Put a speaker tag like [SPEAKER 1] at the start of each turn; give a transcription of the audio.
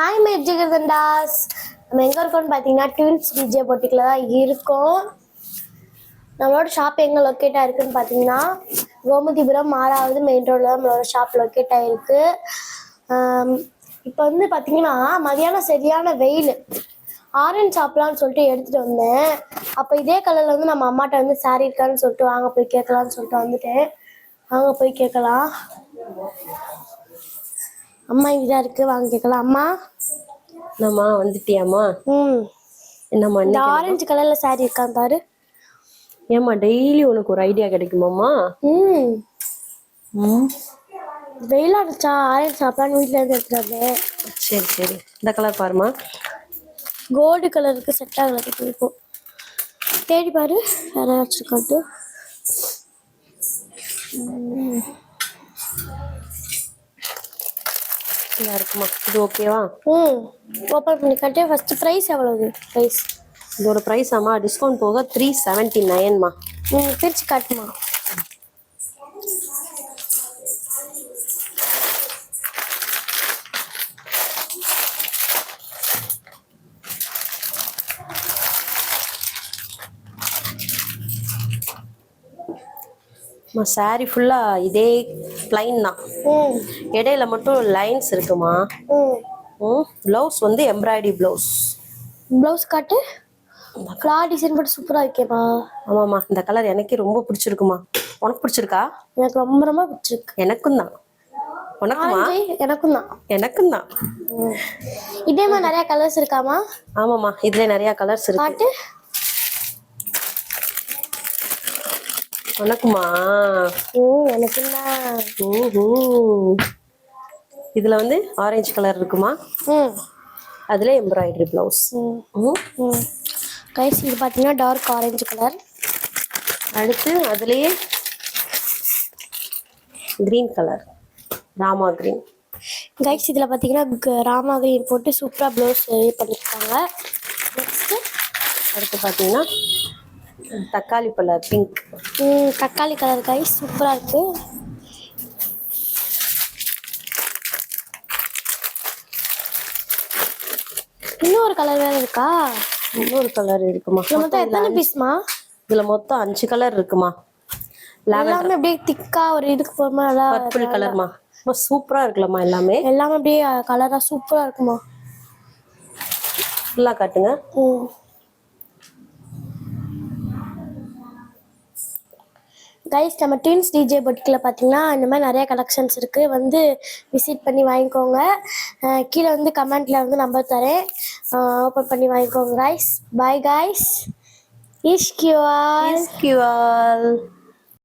[SPEAKER 1] Hi my ஜிகர்தண்டாஸ். நம்ம எங்கே இருக்கோம்னு பார்த்தீங்கன்னா ட்வின்ஸ் டிஜே பொட்டிக்கில் தான் இருக்கோம். நம்மளோட ஷாப் எங்கே லொக்கேட் ஆகிருக்குன்னு பார்த்தீங்கன்னா கோமதிபுரம் 6வது மெயின் ரோடில் தான் நம்மளோட ஷாப் லொக்கேட் ஆகிருக்கு. இப்போ வந்து பார்த்தீங்கன்னா மதியானம் சரியான வெயில், ஆரஞ்சு சாப்பிட்லான்னு சொல்லிட்டு எடுத்துகிட்டு வந்தேன். அப்போ இதே கலரில் வந்து நம்ம அம்மாட்ட வந்து சாரி இருக்கான்னு சொல்லிட்டு வாங்க போய் கேட்கலான்னு சொல்லிட்டு வந்துட்டேன். வாங்க போய் கேட்கலாம். அம்மா இங்கதான் இருக்கு, வாங்க கேட்கலாம். அம்மா
[SPEAKER 2] என்னம்மா வந்துட்டியாம்மா? என்னம்மா
[SPEAKER 1] இந்த ஆரஞ்சு கலர்ல சாரி இருக்கான் பாரு.
[SPEAKER 2] ஏம்மா டெய்லி உனக்கு ஒரு ஐடியா கிடைக்குமாம்மா?
[SPEAKER 1] வெயிலா இருந்துச்சா, ஆரஞ்சு சாப்பிடான்னு வீட்டுல இருந்து எடுத்துட்டு.
[SPEAKER 2] சரி சரி, இந்த கலர் பாருமா.
[SPEAKER 1] கோல்டு கலருக்கு செட் ஆகல இருக்கும். தேடி பாரு வேற வச்சிருக்காட்டு.
[SPEAKER 2] இருக்குமா? இது ஓகேவா?
[SPEAKER 1] ஓப்பன் பண்ணி காட்டு. ஃபர்ஸ்ட் பிரைஸ் எவ்வளவு? பிரைஸ்
[SPEAKER 2] இதோட பிரைஸ் ஆமா டிஸ்கவுண்ட் போக 379மா.
[SPEAKER 1] பிரிச்சு காட்டுமா.
[SPEAKER 2] சாரி ஃபுல்லா இதே பிளைன் தான், இடையில மட்டும் லைன்ஸ் இருக்குமா. பிளவுஸ் வந்து எம்ப்ராய்டரி பிளவுஸ்.
[SPEAKER 1] பிளவுஸ் காட்டு. கிளாத் டிசைன் போட்டு சூப்பரா இருக்கேமா.
[SPEAKER 2] ஆமாம்மா, இந்த கலர் எனக்கே ரொம்ப பிடிச்சிருக்குமா. உனக்கு பிடிச்சிருக்கா?
[SPEAKER 1] எனக்கு ரொம்ப ரொம்ப பிடிச்சிருக்கு.
[SPEAKER 2] எனக்கும் தான். உனக்குமா?
[SPEAKER 1] எனக்கும் தான்.
[SPEAKER 2] எனக்கும் தான்.
[SPEAKER 1] இதே மாதிரி நிறைய கலர்ஸ் இருக்காமா?
[SPEAKER 2] ஆமாம்மா, இதுல நிறைய கலர்ஸ் இருக்கு.
[SPEAKER 1] காட்டு.
[SPEAKER 2] உனக்குமா?
[SPEAKER 1] எனக்கு
[SPEAKER 2] இதுல வந்து ஆரஞ்சு கலர் இருக்குமா. அதுல எம்ப்ராய்டரி பிளவுஸ்.
[SPEAKER 1] கைஸ் இது பாத்தீங்கன்னா டார்க் ஆரஞ்சு கலர்.
[SPEAKER 2] அடுத்து அதுலயே green colour, Rama green.
[SPEAKER 1] Guys இதுல பாத்தீங்கன்னா ராமா கிரீன் போட்டு சூப்பரா பிளவுஸ் பண்ணிருக்காங்க. நெக்ஸ்ட்
[SPEAKER 2] அடுத்து பாத்தீங்கன்னா தக்காளி கலர் பிங்க்.
[SPEAKER 1] தக்காளி கலர் கைஸ் சூப்பரா இருக்கு. இன்னொரு கலர் வேற இருக்கா?
[SPEAKER 2] இன்னொரு கலர் இருக்குமா.
[SPEAKER 1] மொத்தம் எத்தனை பீஸ்மா?
[SPEAKER 2] இதுல மொத்தம் 5 கலர் இருக்குமா.
[SPEAKER 1] எல்லாமே அப்படியே திக்கா ஒரு இதுக்கு போறமா.
[SPEAKER 2] பர்பிள் கலர்மா, ரொம்ப சூப்பரா இருக்குல்லம்மா. எல்லாமே
[SPEAKER 1] அப்படியே கலரா சூப்பரா இருக்குமா.
[SPEAKER 2] ஃபுல்லா காட்டுங்க.
[SPEAKER 1] கைஸ் நம்ம ட்வின்ஸ் டிஜே பொட்டிக்கில் பார்த்தீங்கன்னா இந்த மாதிரி நிறைய கலெக்ஷன்ஸ் இருக்குது, வந்து விசிட் பண்ணி வாங்கிக்கோங்க. கீழே வந்து கமெண்ட்டில் வந்து நம்பர் தரேன், ஓப்பன் பண்ணி வாங்கிக்கோங்க கைஸ். Bye guys. இஷ்கியூ ஆல்.